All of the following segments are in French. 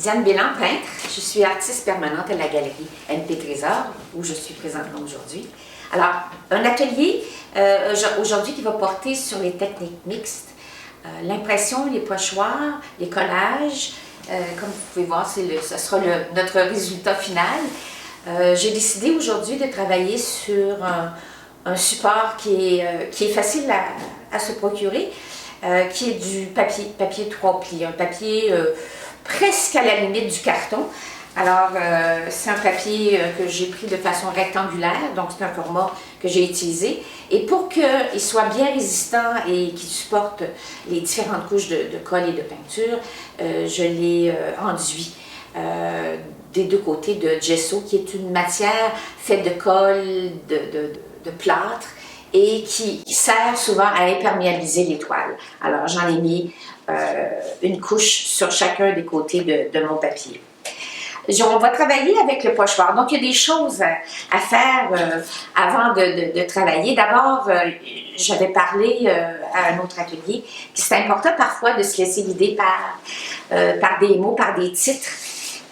Diane Bélan, peintre. Je suis artiste permanente à la galerie MP Trésor, où je suis présentement aujourd'hui. Alors, un atelier aujourd'hui qui va porter sur les techniques mixtes, l'impression, les pochoirs, les collages. Comme vous pouvez voir, ce sera notre résultat final. J'ai décidé aujourd'hui de travailler sur un support qui est facile à se procurer, qui est du papier 3 plis, un papier presque à la limite du carton. Alors, c'est un papier que j'ai pris de façon rectangulaire, donc c'est un format que j'ai utilisé. Et pour qu'il soit bien résistant et qu'il supporte les différentes couches de colle et de peinture, je l'ai enduit des deux côtés de gesso, qui est une matière faite de colle, de plâtre, et qui sert souvent à imperméabiliser les toiles. Alors, j'en ai mis une couche sur chacun des côtés de mon papier. On va travailler avec le pochoir. Donc, il y a des choses à faire avant de travailler. D'abord, j'avais parlé à un autre atelier que c'est important parfois de se laisser guider par des mots, par des titres.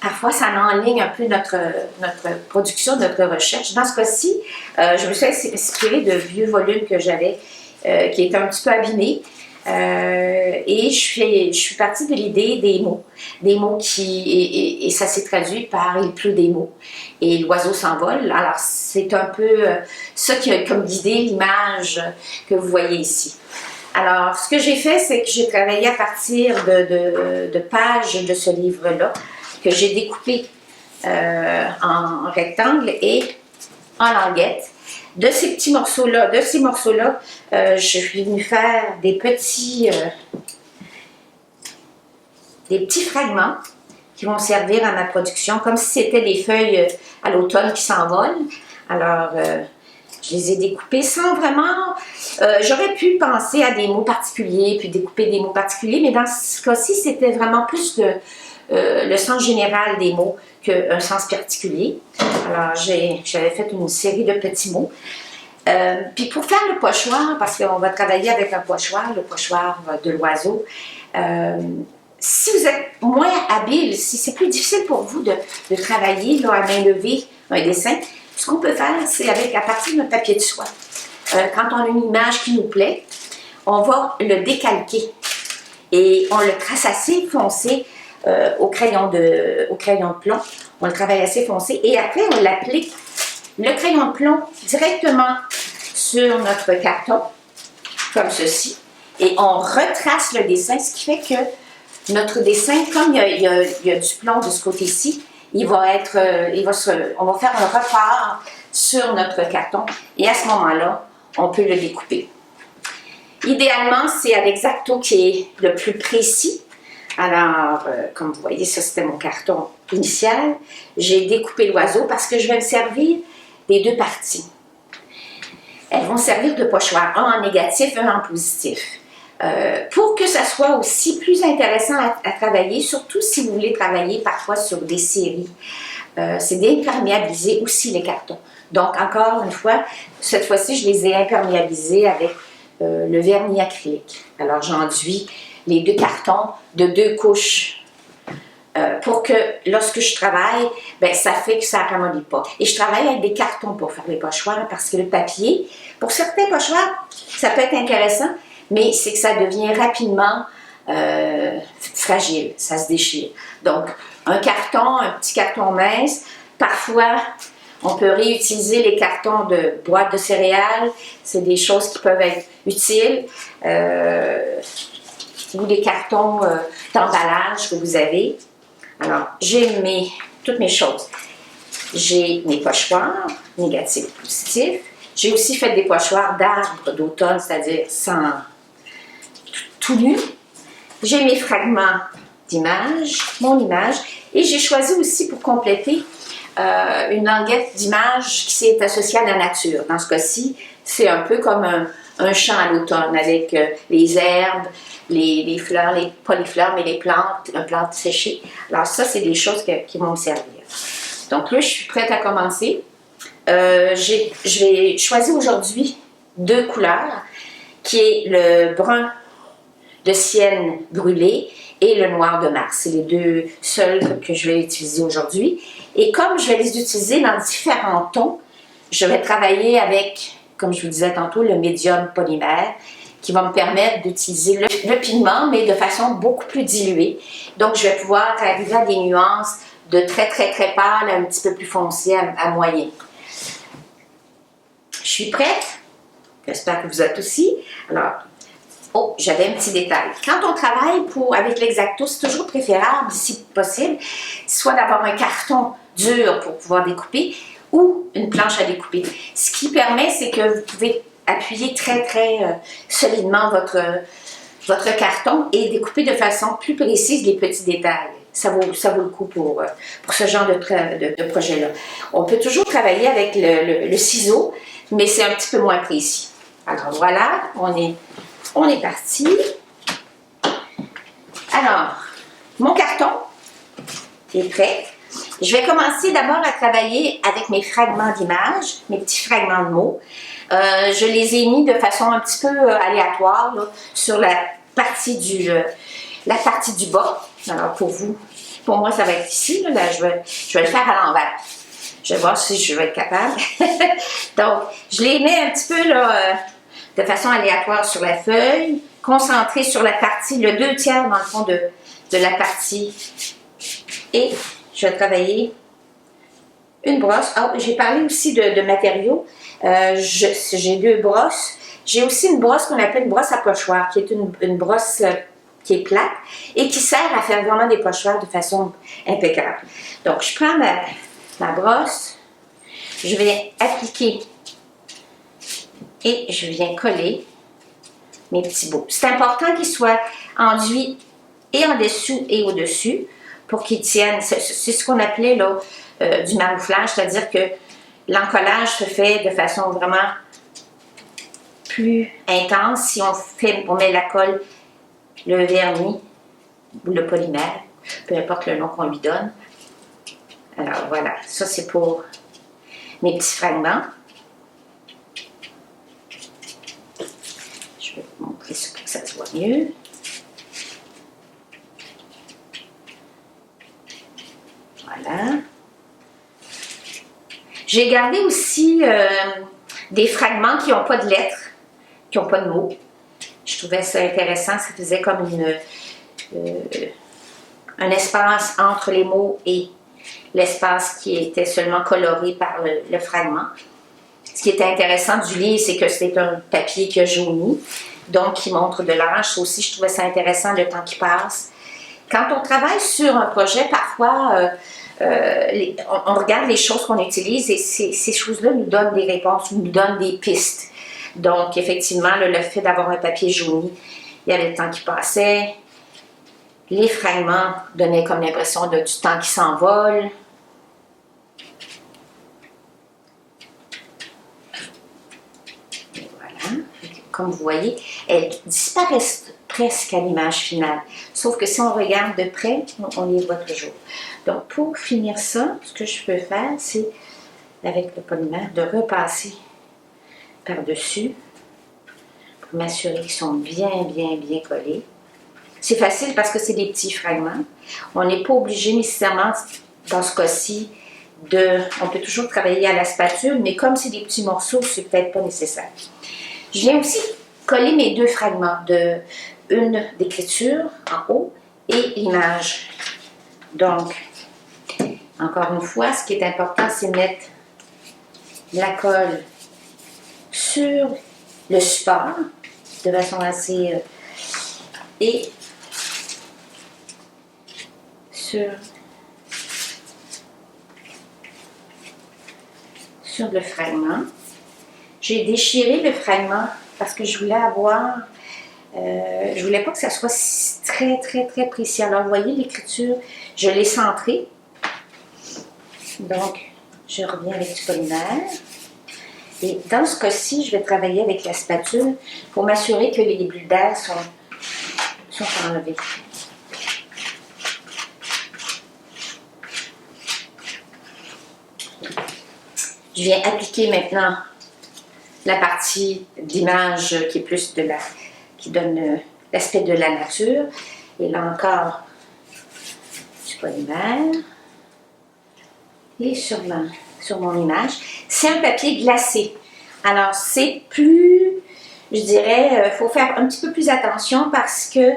Parfois, ça enligne un peu notre production, notre recherche. Dans ce cas-ci, je me suis inspirée de vieux volumes que j'avais, qui étaient un petit peu abîmés. Et je suis partie de l'idée des mots et ça s'est traduit par il pleut des mots et l'oiseau s'envole. Alors c'est un peu ça qui a comme guidé l'image que vous voyez ici. Alors ce que j'ai fait, c'est que j'ai travaillé à partir de pages de ce livre-là que j'ai découpé en rectangle et en languettes. De ces petits morceaux-là, je suis venue faire des petits fragments qui vont servir à ma production, comme si c'était des feuilles à l'automne qui s'envolent. Alors, je les ai découpés sans vraiment... j'aurais pu penser à des mots particuliers, puis découper des mots particuliers, mais dans ce cas-ci, c'était vraiment plus le sens général des mots qu'un sens particulier. Alors, j'avais fait une série de petits mots. Puis pour faire le pochoir, parce qu'on va travailler avec un pochoir, le pochoir de l'oiseau, si vous êtes moins habile, si c'est plus difficile pour vous de travailler là, à main levée un dessin, ce qu'on peut faire, c'est à partir d'un papier de soie. Quand on a une image qui nous plaît, on va le décalquer et on le trace assez foncé au crayon de plomb. On le travaille assez foncé et après on l'applique le crayon de plomb directement sur notre carton, comme ceci, et on retrace le dessin, ce qui fait que notre dessin, comme il y a du plomb de ce côté-ci, on va faire un repart sur notre carton et à ce moment-là, on peut le découper. Idéalement, c'est avec X-Acto qui est le plus précis. Alors, comme vous voyez, ça c'était mon carton initial. J'ai découpé l'oiseau parce que je vais me servir des deux parties. Elles vont servir de pochoir, un en négatif, un en positif. Pour que ça soit aussi plus intéressant à travailler, surtout si vous voulez travailler parfois sur des séries, c'est d'imperméabiliser aussi les cartons. Donc, encore une fois, cette fois-ci, je les ai imperméabilisés avec le vernis acrylique. Alors, j'enduis les deux cartons de 2 couches pour que lorsque je travaille, ben, ça fait que ça ne ramollit pas. Et je travaille avec des cartons pour faire les pochoirs parce que le papier, pour certains pochoirs, ça peut être intéressant, mais c'est que ça devient rapidement fragile, ça se déchire. Donc, un petit carton mince, parfois, on peut réutiliser les cartons de boîtes de céréales, c'est des choses qui peuvent être utiles. Ou des cartons d'emballage que vous avez. Alors, j'ai toutes mes choses. J'ai mes pochoirs, négatifs et positifs. J'ai aussi fait des pochoirs d'arbres d'automne, c'est-à-dire sans tout nu. J'ai mes fragments d'image, mon image, et j'ai choisi aussi pour compléter une languette d'image qui s'est associée à la nature. Dans ce cas-ci, c'est un peu comme un champ à l'automne avec les herbes, les fleurs, pas les fleurs, mais les plantes séchées. Alors ça, c'est des choses qui vont me servir. Donc là, je suis prête à commencer. J'ai choisi aujourd'hui 2 couleurs, qui est le brun de sienne brûlé et le noir de Mars. C'est les deux seuls que je vais utiliser aujourd'hui. Et comme je vais les utiliser dans différents tons, je vais travailler avec, comme je vous disais tantôt, le médium polymère qui va me permettre d'utiliser le pigment, mais de façon beaucoup plus diluée. Donc, je vais pouvoir arriver à des nuances de très, très, très pâle à un petit peu plus foncé à moyen. Je suis prête. J'espère que vous êtes aussi. Alors, oh, j'avais un petit détail. Quand on travaille avec l'X-Acto, c'est toujours préférable, si possible, soit d'avoir un carton dur pour pouvoir découper ou une planche à découper. Ce qui permet, c'est que vous pouvez appuyer très, très solidement votre carton et découper de façon plus précise les petits détails. Ça vaut le coup pour ce genre de projet-là. On peut toujours travailler avec le ciseau, mais c'est un petit peu moins précis. Alors voilà, on est parti. Alors, mon carton est prêt. Je vais commencer d'abord à travailler avec mes fragments d'images, mes petits fragments de mots. Je les ai mis de façon un petit peu aléatoire là, sur la partie du bas. Alors pour moi, ça va être ici. Là, je vais le faire à l'envers. Je vais voir si je vais être capable. Donc, je les mets un petit peu là, de façon aléatoire sur la feuille, concentrée sur la partie, le 2/3 dans le fond de la partie. Et je vais travailler une brosse. Oh, j'ai parlé aussi de matériaux. J'ai 2 brosses. J'ai aussi une brosse qu'on appelle une brosse à pochoir, qui est une brosse qui est plate et qui sert à faire vraiment des pochoirs de façon impeccable. Donc, je prends ma brosse, je vais appliquer et je viens coller mes petits bouts. C'est important qu'ils soient enduits et en dessous et au-dessus pour qu'ils tiennent. C'est ce qu'on appelait là, du marouflage, c'est-à-dire que l'encollage se fait de façon vraiment plus intense si on met la colle, le vernis ou le polymère, peu importe le nom qu'on lui donne. Alors voilà, ça c'est pour mes petits fragments. Je vais vous montrer ça pour que ça se voit mieux. Voilà. J'ai gardé aussi des fragments qui n'ont pas de lettres, qui n'ont pas de mots. Je trouvais ça intéressant, ça faisait comme un espace entre les mots et l'espace qui était seulement coloré par le fragment. Ce qui était intéressant du livre, c'est que c'est un papier qui a jauni, donc qui montre de l'âge. Ça aussi, je trouvais ça intéressant, le temps qui passe. Quand on travaille sur un projet, parfois, on regarde les choses qu'on utilise et ces choses-là nous donnent des réponses, nous donnent des pistes. Donc, effectivement, le fait d'avoir un papier jauni, il y avait le temps qui passait. Les fragments donnaient comme l'impression du temps qui s'envole. Voilà. Comme vous voyez, elles disparaissent presque à l'image finale. Sauf que si on regarde de près, on les voit toujours. Donc, pour finir ça, ce que je peux faire, c'est, avec le polymère, de repasser par-dessus pour m'assurer qu'ils sont bien collés. C'est facile parce que c'est des petits fragments. On n'est pas obligé nécessairement, dans ce cas-ci, on peut toujours travailler à la spatule, mais comme c'est des petits morceaux, c'est peut-être pas nécessaire. Je viens aussi coller mes 2 fragments, une d'écriture en haut et l'image. Donc, encore une fois, ce qui est important, c'est mettre la colle sur le support de façon assez... et sur le fragment. J'ai déchiré le fragment parce que je voulais je voulais pas que ça soit très précis. Alors, vous voyez l'écriture, je l'ai centrée. Donc, je reviens avec du polymère. Et dans ce cas-ci, je vais travailler avec la spatule pour m'assurer que les bulles d'air sont enlevées. Je viens appliquer maintenant la partie d'image qui est plus qui donne l'aspect de la nature. Et là encore, du polymère. Et sur mon image, c'est un papier glacé. Alors, c'est plus, je dirais, il faut faire un petit peu plus attention parce que,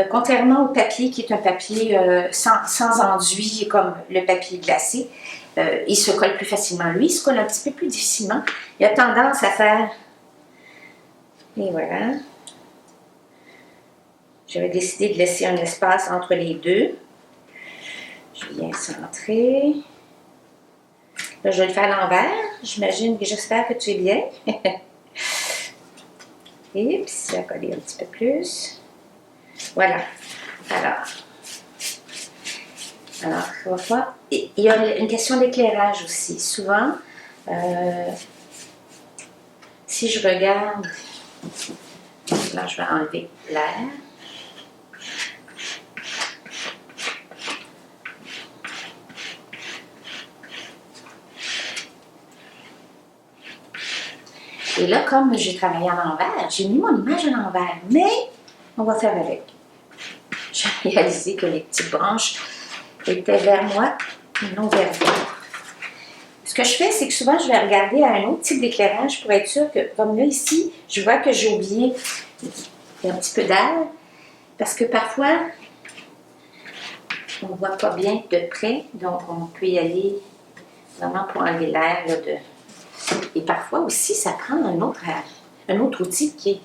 contrairement au papier qui est un papier sans enduit comme le papier glacé, il se colle plus facilement. Lui, il se colle un petit peu plus difficilement. Il a tendance à faire... Et voilà. J'avais décidé de laisser un espace entre les deux. Je viens centrer. Là, je vais le faire à l'envers. J'espère que tu es bien. Et puis, ça va coller un petit peu plus. Voilà. Alors, on va voir. Il y a une question d'éclairage aussi. Souvent, si je regarde, là, je vais enlever l'air. Et là, comme j'ai travaillé à l'envers, j'ai mis mon image à l'envers, mais on va faire avec. J'ai réalisé que les petites branches étaient vers moi et non vers vous. Ce que je fais, c'est que souvent, je vais regarder à un autre type d'éclairage pour être sûr que, comme là, ici, je vois que j'ai oublié un petit peu d'air, parce que parfois, on ne voit pas bien de près, donc on peut y aller vraiment pour enlever l'air de... Et parfois aussi, ça prend un autre outil qui est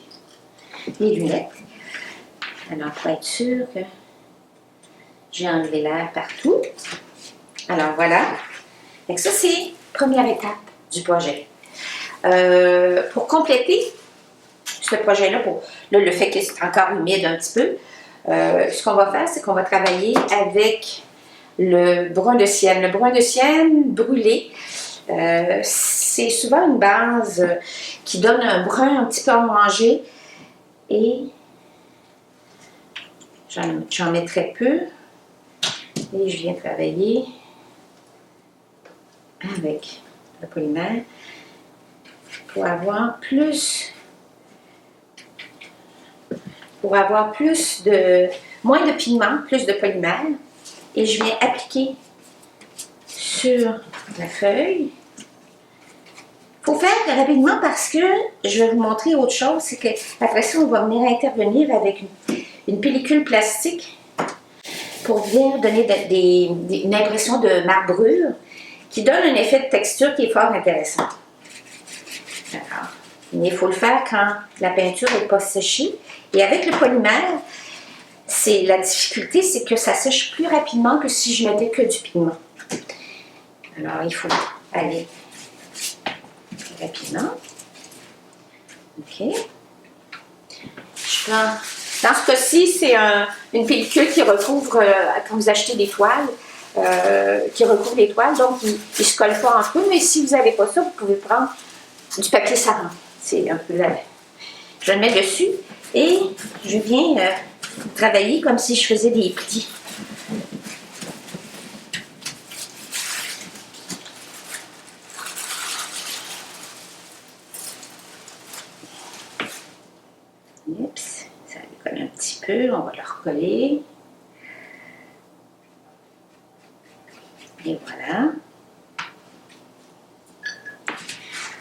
les lunettes. Alors, pour être sûr que j'ai enlevé l'air partout. Alors, voilà. Donc ça, c'est la première étape du projet. Pour compléter ce projet-là, le fait que c'est encore humide un petit peu, ce qu'on va faire, c'est qu'on va travailler avec le brun de sienne. Le brun de sienne brûlé, c'est souvent une base qui donne un brun un petit peu orangé et j'en mets très peu et je viens travailler avec le polymère pour avoir plus moins de pigments, plus de polymère et je viens appliquer sur la feuille. Il faut faire rapidement parce que je vais vous montrer autre chose, c'est qu'après ça, on va venir intervenir avec une pellicule plastique pour venir donner une impression de marbrure qui donne un effet de texture qui est fort intéressant. Alors, mais il faut le faire quand la peinture n'est pas séchée. Et avec le polymère, la difficulté, c'est que ça sèche plus rapidement que si je mettais que du pigment. Alors, il faut aller rapidement. OK. Je prends... Dans ce cas-ci, c'est une pellicule qui recouvre, quand vous achetez des toiles, qui recouvre les toiles, donc il ne se colle pas entre eux, mais si vous n'avez pas ça, vous pouvez prendre du papier saran. C'est un peu je le mets dessus et je viens travailler comme si je faisais des plis. Oups, ça décolle un petit peu, on va le recoller. Et voilà.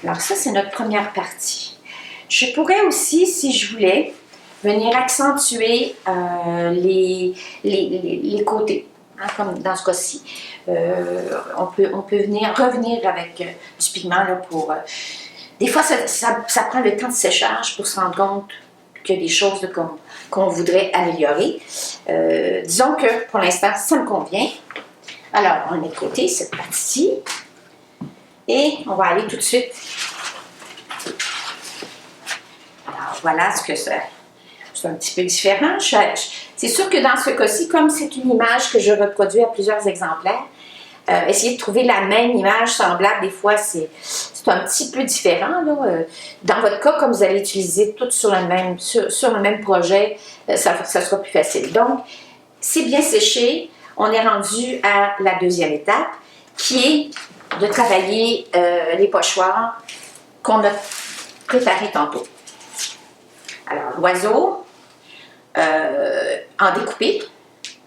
Alors ça, c'est notre première partie. Je pourrais aussi, si je voulais, venir accentuer les côtés, hein, comme dans ce cas-ci. On peut revenir avec du pigment là, pour... des fois, ça prend le temps de séchage pour se rendre compte qu'il y a des choses qu'on voudrait améliorer. Disons que pour l'instant, ça me convient. Alors, on met de côté cette partie et on va aller tout de suite. Alors, voilà ce que c'est. C'est un petit peu différent. C'est sûr que dans ce cas-ci, comme c'est une image que je reproduis à plusieurs exemplaires, essayer de trouver la même image semblable, des fois, c'est un petit peu différent. Là. Dans votre cas, comme vous allez utiliser tout sur le même projet, ça sera plus facile. Donc, c'est bien séché. On est rendu à la deuxième étape, qui est de travailler les pochoirs qu'on a préparés tantôt. Alors, l'oiseau, en découpé.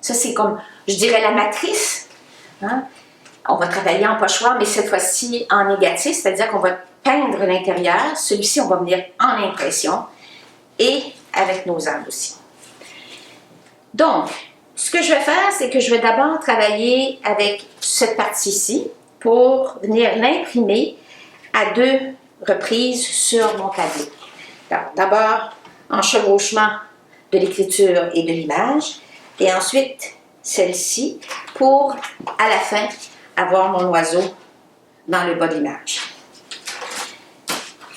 Ça, c'est comme, je dirais, la matrice. Hein? On va travailler en pochoir, mais cette fois-ci en négatif, c'est-à-dire qu'on va peindre l'intérieur. Celui-ci, on va venir en impression et avec nos angles aussi. Donc, ce que je vais faire, c'est que je vais d'abord travailler avec cette partie-ci pour venir l'imprimer à 2 reprises sur mon tableau. D'abord, en chevauchement de l'écriture et de l'image, et ensuite celle-ci pour, à la fin, avoir mon oiseau dans le bas de l'image.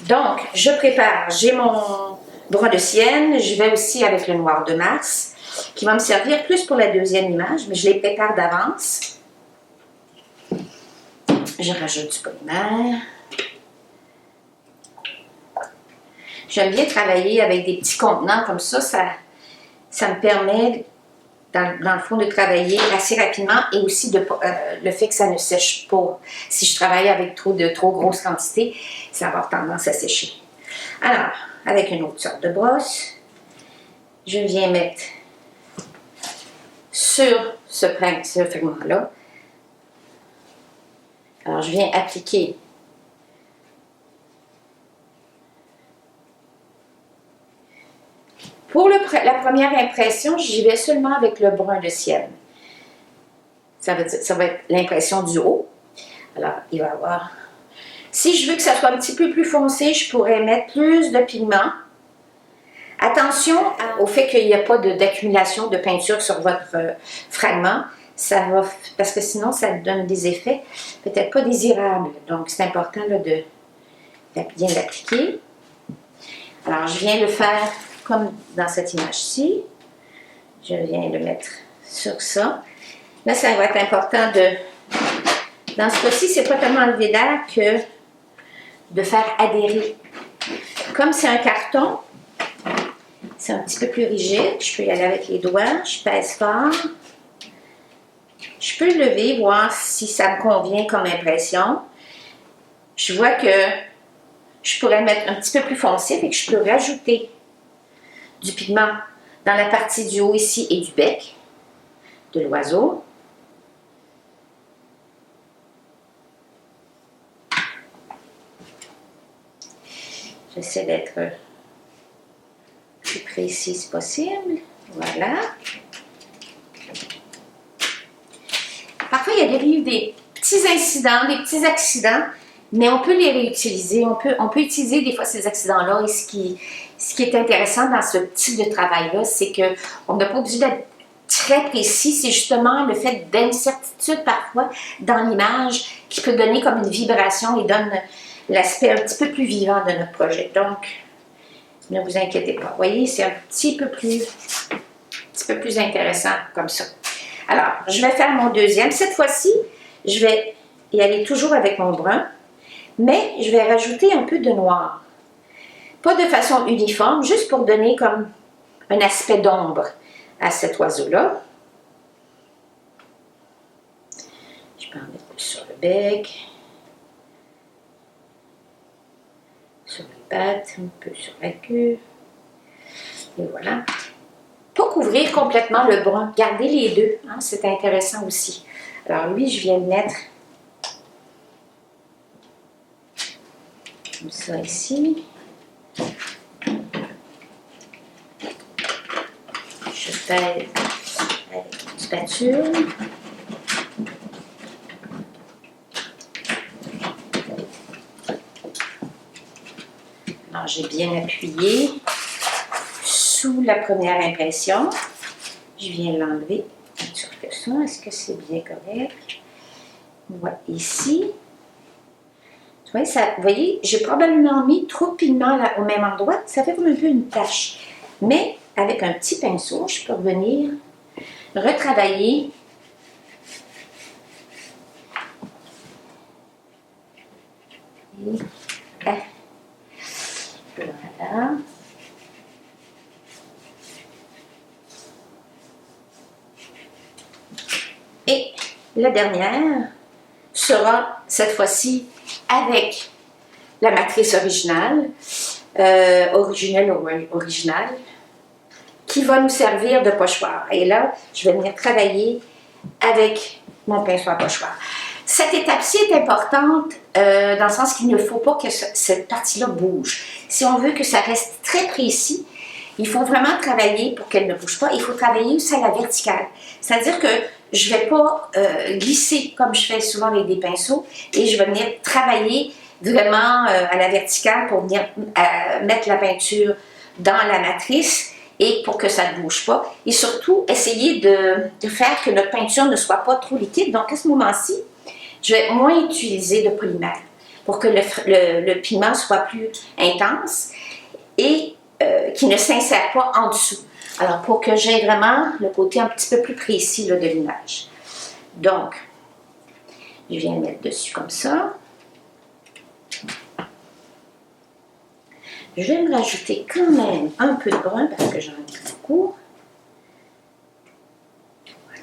Donc, je prépare, j'ai mon brun de sienne, je vais aussi avec le noir de Mars, qui va me servir plus pour la deuxième image, mais je les prépare d'avance. Je rajoute du polymère. J'aime bien travailler avec des petits contenants comme ça, ça me permet, dans le fond, de travailler assez rapidement et aussi le fait que ça ne sèche pas. Si je travaille avec trop grosses quantités, ça va avoir tendance à sécher. Alors, avec une autre sorte de brosse, je viens mettre sur ce fragment-là. Alors, je viens appliquer pour la première impression, j'y vais seulement avec le brun de sienne. Ça va être l'impression du haut. Alors, il va y avoir... Si je veux que ça soit un petit peu plus foncé, je pourrais mettre plus de pigment. Attention au fait qu'il n'y a pas d'accumulation de peinture sur votre fragment. Parce que sinon, ça donne des effets peut-être pas désirables. Donc, c'est important là, de bien l'appliquer. Alors, je viens le faire comme dans cette image-ci. Je viens le mettre sur ça. Là, ça va être important dans ce cas-ci, c'est pas tellement enlever l'air que de faire adhérer. Comme c'est un carton, c'est un petit peu plus rigide. Je peux y aller avec les doigts. Je pèse fort. Je peux le lever, voir si ça me convient comme impression. Je vois que je pourrais le mettre un petit peu plus foncé, et que je peux rajouter du pigment dans la partie du haut ici et du bec de l'oiseau. J'essaie d'être plus précise possible. Voilà. Parfois, il y a des petits incidents, des petits accidents, mais on peut les réutiliser. On peut utiliser des fois ces accidents-là. Et ce qui est intéressant dans ce type de travail-là, c'est qu'on n'a pas obligé d'être très précis. C'est justement le fait d'incertitude parfois dans l'image qui peut donner comme une vibration et donne l'aspect un petit peu plus vivant de notre projet. Donc, ne vous inquiétez pas. Vous voyez, c'est un petit peu plus intéressant comme ça. Alors, je vais faire mon deuxième. Cette fois-ci, je vais y aller toujours avec mon brun, mais je vais rajouter un peu de noir. Pas de façon uniforme, juste pour donner comme un aspect d'ombre à cet oiseau-là. Je peux en mettre plus sur le bec, sur les pattes, un peu sur la queue. Et voilà. Pas couvrir complètement le brun, garder les deux, hein, c'est intéressant aussi. Alors lui, je viens le mettre comme ça ici. Je pèse avec une spatule. Alors j'ai bien appuyé sous la première impression. Je viens l'enlever sur le son. Est-ce que c'est bien correct? Voilà, ici. Vous voyez, j'ai probablement mis trop de pigment là, au même endroit. Ça fait comme un peu une tache. Mais avec un petit pinceau, je peux revenir retravailler et, voilà. Et la dernière sera cette fois-ci avec la matrice originale, originale. qui va nous servir de pochoir. Et là, je vais venir travailler avec mon pinceau à pochoir. Cette étape-ci est importante dans le sens qu'il ne faut pas que cette partie-là bouge. Si on veut que ça reste très précis, il faut vraiment travailler pour qu'elle ne bouge pas. Il faut travailler aussi à la verticale. C'est-à-dire que je ne vais pas glisser comme je fais souvent avec des pinceaux et je vais venir travailler vraiment à la verticale pour venir mettre la peinture dans la matrice et pour que ça ne bouge pas. Et surtout, essayer de faire que notre peinture ne soit pas trop liquide. Donc, à ce moment-ci, je vais moins utiliser de polymère pour que le pigment soit plus intense et qui ne s'insère pas en dessous. Alors, pour que j'aie vraiment le côté un petit peu plus précis là, de l'image. Donc, je viens mettre dessus comme ça. Je vais me rajouter quand même un peu de brun parce que j'en ai beaucoup.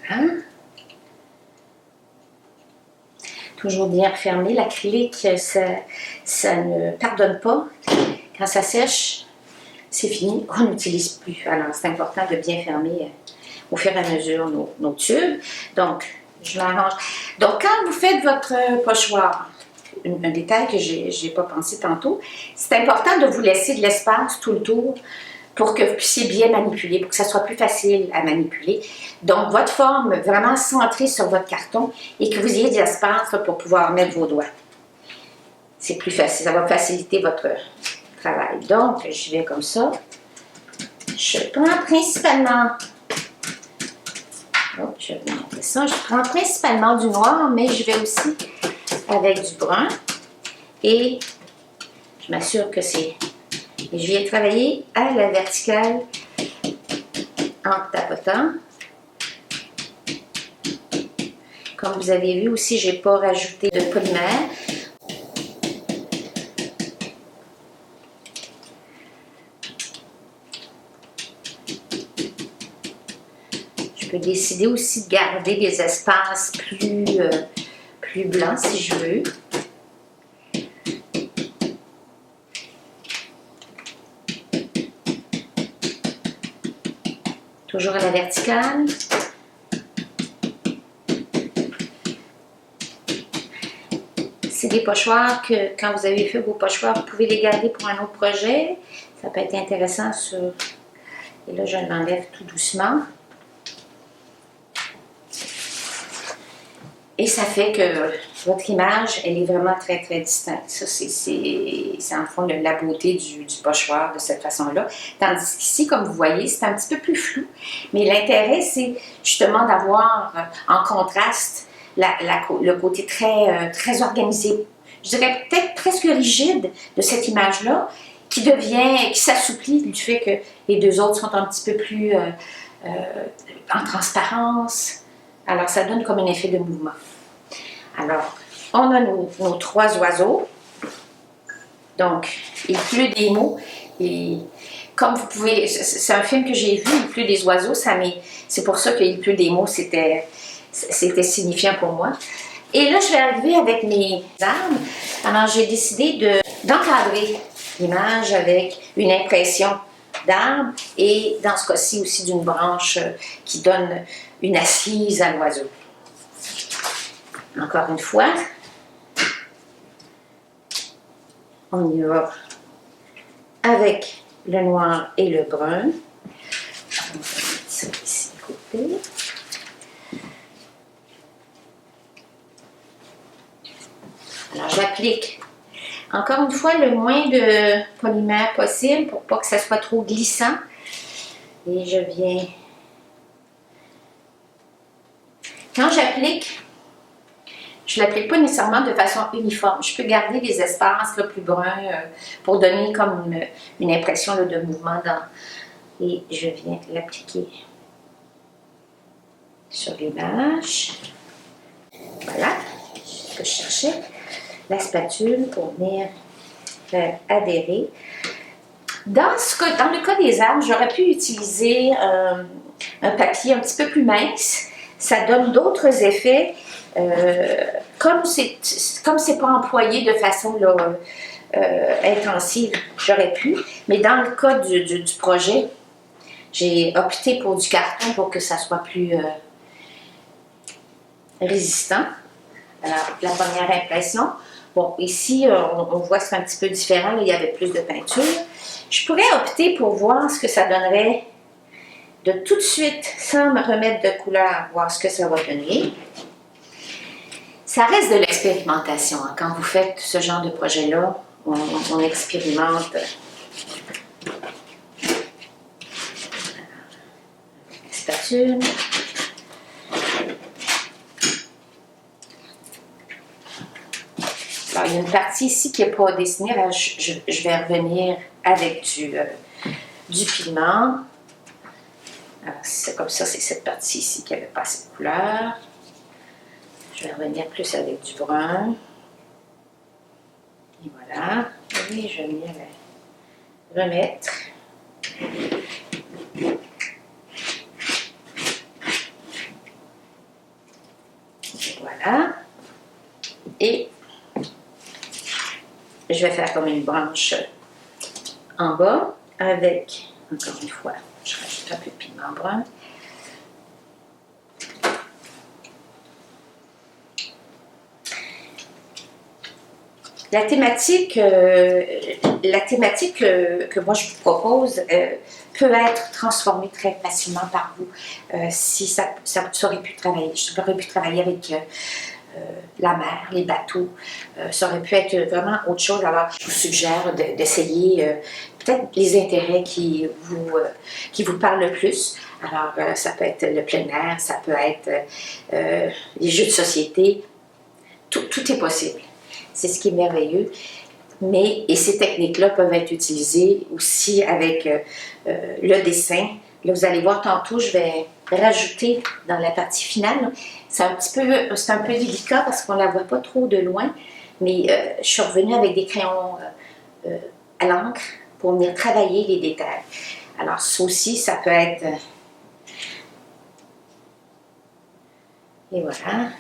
Voilà. Toujours bien refermé. L'acrylique, ça ne pardonne pas. Quand ça sèche, c'est fini, on n'utilise plus. Alors, c'est important de bien fermer au fur et à mesure nos tubes. Donc, je m'arrange. Donc, quand vous faites votre pochoir, un détail que je n'ai pas pensé tantôt, c'est important de vous laisser de l'espace tout le tour pour que vous puissiez bien manipuler, pour que ça soit plus facile à manipuler. Donc, votre forme vraiment centrée sur votre carton et que vous ayez de l'espace pour pouvoir mettre vos doigts. C'est plus facile, ça va faciliter votre travail. Donc, je vais comme ça. Je prends principalement... Oh, je vais vous montrer ça. Je prends principalement du noir, mais je vais aussi avec du brun. Et je m'assure que c'est... Et je viens travailler à la verticale en tapotant. Comme vous avez vu aussi, je n'ai pas rajouté de polymère. Je peux décider aussi de garder des espaces plus blancs si je veux. Toujours à la verticale. C'est des pochoirs que, quand vous avez fait vos pochoirs, vous pouvez les garder pour un autre projet. Ça peut être intéressant sur... Et là, je l'enlève tout doucement. Et ça fait que votre image, elle est vraiment très, très distincte. Ça, c'est en fond la beauté du pochoir de cette façon-là. Tandis qu'ici, comme vous voyez, c'est un petit peu plus flou. Mais l'intérêt, c'est justement d'avoir en contraste le côté très, très organisé. Je dirais peut-être presque rigide de cette image-là, qui s'assouplit du fait que les deux autres sont un petit peu plus en transparence. Alors, ça donne comme un effet de mouvement. Alors, on a nos trois oiseaux. Donc, il pleut des mots. Et comme vous pouvez... C'est un film que j'ai vu, il pleut des oiseaux. C'est pour ça qu'il pleut des mots, c'était signifiant pour moi. Et là, je vais arriver avec mes arbres. Alors, j'ai décidé d'encadrer l'image avec une impression d'arbre et dans ce cas-ci aussi d'une branche qui donne une assise à l'oiseau. Encore une fois, on y va avec le noir et le brun. On va mettre ça ici de côté. Alors, j'applique encore une fois le moins de polymère possible pour pas que ça soit trop glissant. Et je viens... Quand j'applique, je ne l'applique pas nécessairement de façon uniforme. Je peux garder des espaces là, plus bruns pour donner comme une impression là, de mouvement et je viens l'appliquer sur l'image. Voilà, c'est ce que je cherchais. La spatule pour venir faire adhérer. Dans le cas des arbres, j'aurais pu utiliser un papier un petit peu plus mince. Ça donne d'autres effets. Comme c'est pas employé de façon là, intensive, j'aurais pu. Mais dans le cas du projet, J'ai opté pour du carton pour que ça soit plus résistant. Alors, la première impression. Bon, ici, on voit que c'est un petit peu différent. Là, il y avait plus de peinture. Je pourrais opter pour voir ce que ça donnerait de tout de suite, sans me remettre de couleur, voir ce que ça va donner. Ça reste de l'expérimentation. Hein. Quand vous faites ce genre de projet-là, on expérimente. Spatule. Alors, il y a une partie ici qui n'est pas dessinée. Alors, je vais revenir avec du pigment. C'est comme ça, c'est cette partie ici qui n'avait pas assez de couleur. Je vais revenir plus avec du brun. Et voilà. Et je vais venir remettre. Voilà. Et je vais faire comme une branche en bas avec, encore une fois, je rajoute un peu de pigment brun. La thématique que moi je vous propose peut être transformée très facilement par vous. Si ça aurait pu travailler, j'aurais pu travailler avec la mer, les bateaux, ça aurait pu être vraiment autre chose. Alors, je vous suggère d'essayer peut-être les intérêts qui vous parlent le plus. Alors, ça peut être le plein air, ça peut être les jeux de société. Tout est possible. C'est ce qui est merveilleux. Et ces techniques-là peuvent être utilisées aussi avec le dessin. Là, vous allez voir tantôt, je vais rajouter dans la partie finale. C'est un peu délicat parce qu'on ne la voit pas trop de loin, mais je suis revenue avec des crayons à l'encre pour venir travailler les détails. Alors, ça aussi, ça peut être... Et voilà.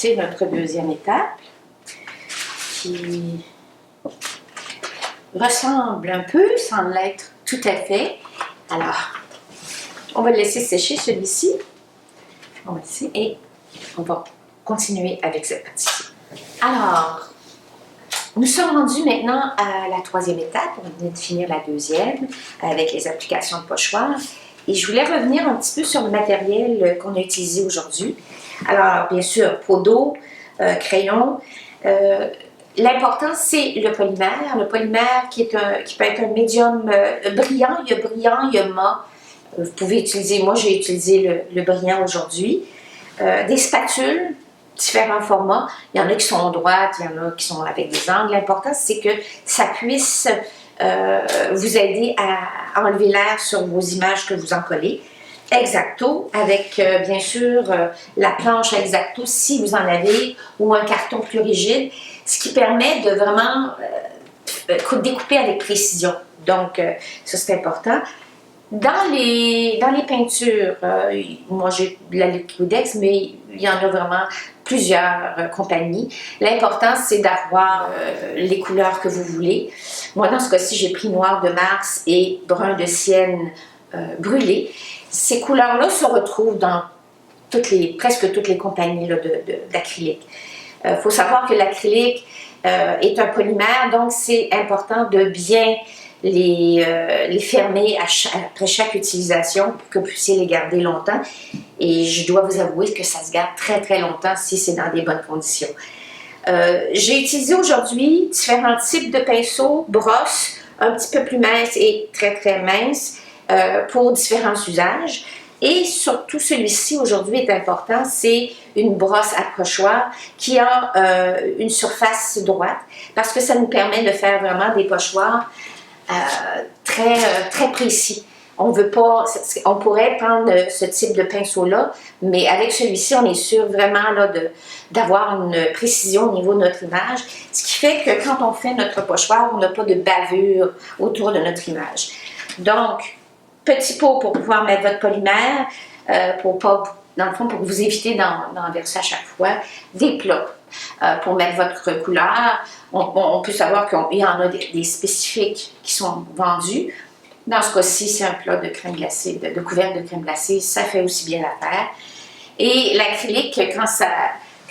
C'est notre deuxième étape qui ressemble un peu, sans l'être tout à fait. Alors, on va le laisser sécher celui-ci. On va laisser et on va continuer avec cette partie-ci. Alors, nous sommes rendus maintenant à la troisième étape. On vient de finir la deuxième avec les applications de pochoir. Et je voulais revenir un petit peu sur le matériel qu'on a utilisé aujourd'hui. Alors, bien sûr, pot d'eau, crayon. L'important, c'est le polymère. Le polymère qui peut être un médium brillant. Il y a mat. Vous pouvez utiliser, moi j'ai utilisé le brillant aujourd'hui. Des spatules, différents formats. Il y en a qui sont droites, il y en a qui sont avec des angles. L'important, c'est que ça puisse vous aider à enlever l'air sur vos images que vous en collez. X-Acto, avec bien sûr la planche X-Acto si vous en avez, ou un carton plus rigide, ce qui permet de vraiment découper avec précision. Donc, ça c'est important. Dans les peintures, moi j'ai de la Liquidex, mais il y en a vraiment plusieurs compagnies. L'important, c'est d'avoir les couleurs que vous voulez. Moi, dans ce cas-ci, j'ai pris noir de Mars et brun de Sienne brûlé. Ces couleurs-là se retrouvent dans presque toutes les compagnies d'acrylique. Il faut savoir que l'acrylique est un polymère, donc c'est important de bien les fermer après chaque utilisation pour que vous puissiez les garder longtemps. Et je dois vous avouer que ça se garde très très longtemps si c'est dans des bonnes conditions. J'ai utilisé aujourd'hui différents types de pinceaux, brosses, un petit peu plus minces et très très minces pour différents usages. Et surtout, celui-ci aujourd'hui est important, c'est une brosse à pochoir qui a une surface droite parce que ça nous permet de faire vraiment des pochoirs très précis. On pourrait prendre ce type de pinceau-là, mais avec celui-ci, on est sûr vraiment d'avoir une précision au niveau de notre image, ce qui fait que quand on fait notre pochoir, on n'a pas de bavure autour de notre image. Donc, petit pot pour pouvoir mettre votre polymère, dans le fond, pour vous éviter d'en verser à chaque fois, des plats pour mettre votre couleur. On peut savoir qu'il y en a des spécifiques qui sont vendus. Dans ce cas-ci, c'est un plat de crème glacée, de couvercle de crème glacée, ça fait aussi bien l'affaire. Et l'acrylique, quand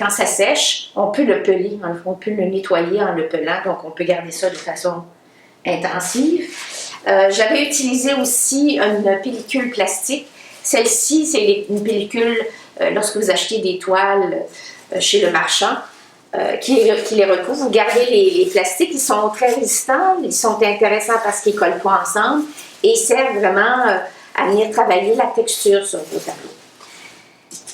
ça sèche, on peut le peler, on peut le nettoyer en le pelant, donc on peut garder ça de façon intensive. J'avais utilisé aussi une pellicule plastique. Celle-ci, c'est une pellicule, lorsque vous achetez des toiles chez le marchand, qui les recouvre. Vous gardez les plastiques, ils sont très résistants, ils sont intéressants parce qu'ils ne collent pas ensemble et ils servent vraiment à venir travailler la texture sur vos tableaux.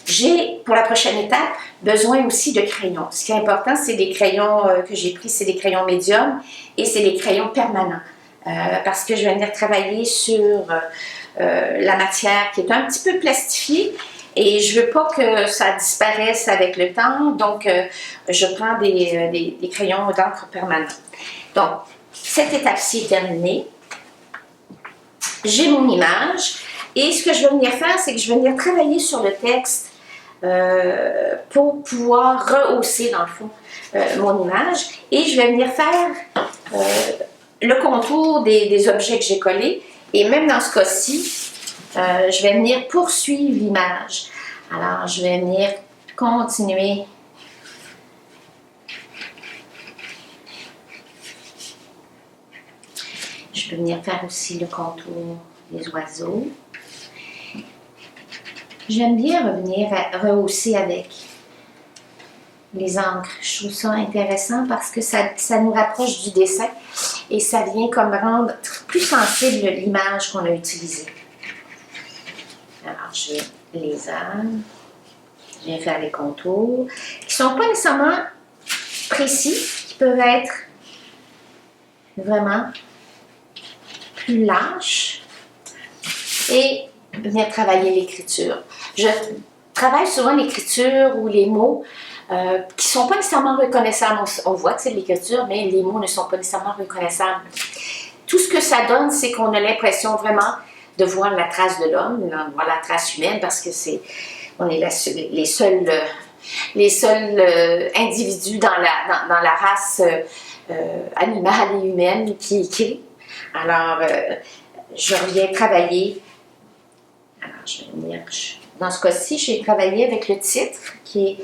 J'ai, pour la prochaine étape, besoin aussi de crayons. Ce qui est important, c'est des crayons que j'ai pris, c'est des crayons médiums et c'est des crayons permanents. Parce que je vais venir travailler sur la matière qui est un petit peu plastifiée et je ne veux pas que ça disparaisse avec le temps, donc je prends des crayons d'encre permanents. Donc, cette étape-ci est terminée. J'ai mon image et ce que je vais venir faire, c'est que je vais venir travailler sur le texte pour pouvoir rehausser, dans le fond, mon image et je vais venir faire le contour des objets que j'ai collés. Et même dans ce cas-ci, je vais venir poursuivre l'image. Alors, je vais venir continuer. Je peux venir faire aussi le contour des oiseaux. J'aime bien revenir rehausser avec les encres. Je trouve ça intéressant parce que ça nous rapproche du dessin et ça vient comme rendre plus sensible l'image qu'on a utilisée. Alors, je les âmes, je viens faire les contours qui ne sont pas nécessairement précis, qui peuvent être vraiment plus lâches et venir travailler l'écriture. Je travaille souvent l'écriture ou les mots qui ne sont pas nécessairement reconnaissables. On voit que c'est de l'écriture, mais les mots ne sont pas nécessairement reconnaissables. Tout ce que ça donne, c'est qu'on a l'impression vraiment de voir la trace de l'homme, de voir la trace humaine, parce que on est les seuls individus dans la race animale et humaine qui écrit. Alors, je reviens travailler. Alors, je vais venir. Dans ce cas-ci, j'ai travaillé avec le titre qui est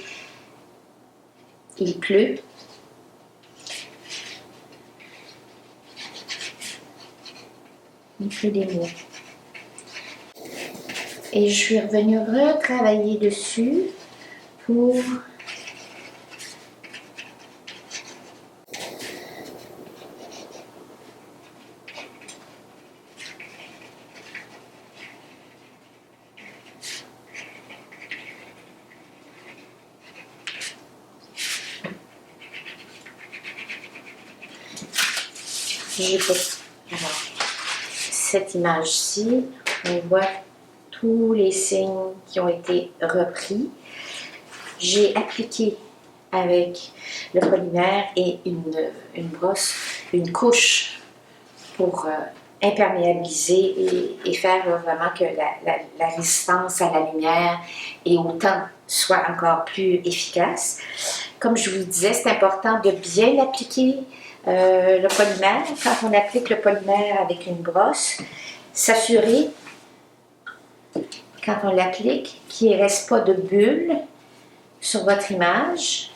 Il pleut. Il pleut des mots. Et je suis revenue retravailler dessus pour alors, cette image-ci, on voit tous les signes qui ont été repris. J'ai appliqué avec le polymère et une brosse, une couche pour imperméabiliser et faire vraiment que la résistance à la lumière et au temps soit encore plus efficace. Comme je vous le disais, c'est important de bien appliquer le polymère. Quand on applique le polymère avec une brosse, s'assurer, quand on l'applique, qu'il ne reste pas de bulles sur votre image.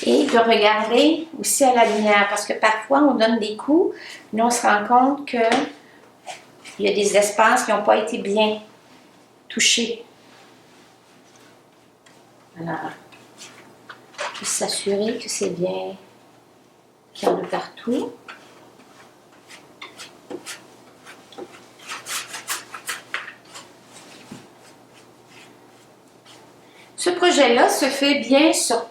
Et de regarder aussi à la lumière, parce que parfois on donne des coups, mais on se rend compte qu'il y a des espaces qui n'ont pas été bien touchés. Alors, juste s'assurer que c'est bien, qu'il y en a partout. Ce projet-là se fait bien sur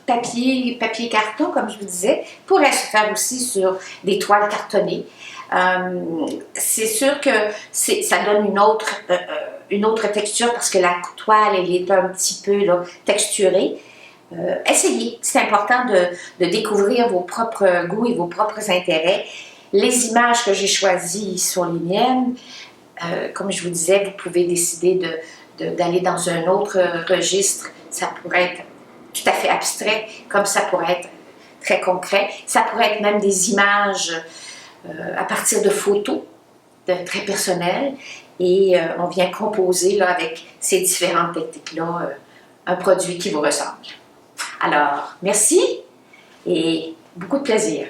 papier carton, comme je vous disais, pourrait se faire aussi sur des toiles cartonnées. C'est sûr que ça donne une autre texture parce que la toile, elle est un petit peu là, texturée. essayez. C'est important de découvrir vos propres goûts et vos propres intérêts. Les images que j'ai choisies sont les miennes. Comme je vous disais, vous pouvez décider d'aller dans un autre registre. Ça pourrait être tout à fait abstrait, comme ça pourrait être très concret. Ça pourrait être même des images à partir de photos très personnelles. Et on vient composer là, avec ces différentes techniques-là un produit qui vous ressemble. Alors, merci et beaucoup de plaisir.